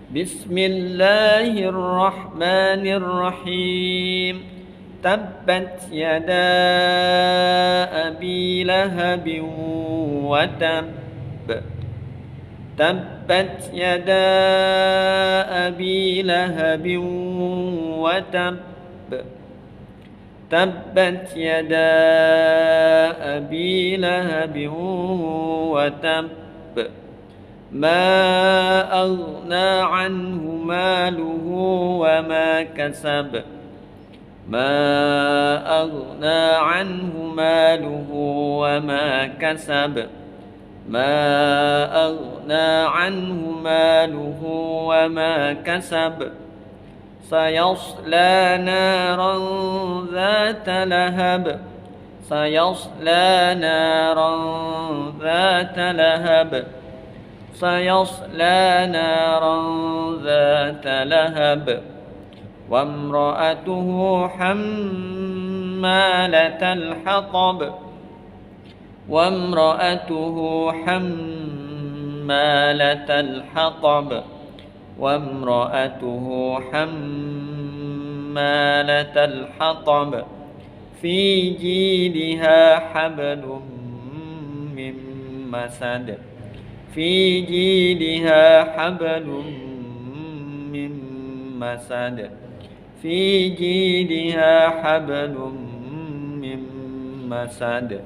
بسم الله الرحمن الرحيم تبت يدا أبي لهب وتب تبت يدا أبي لهب وتب تبت يدا أبي لهب وتب ما أغنى عنه ماله وما كسب ما أغنى عنه ماله وما كسب ما أغنى عنه ماله وما كسب سيصلى نارا ذات لهب سيصلى نارا ذات لهب سيصلى نارا ذات لهب وامرأته حمالة الحطب وامرأته حمالة الحطب وامرأته حمالة الحطب في جيدها حبل من مسد في جيدها حبل من مسد في جيدها حبل من مسد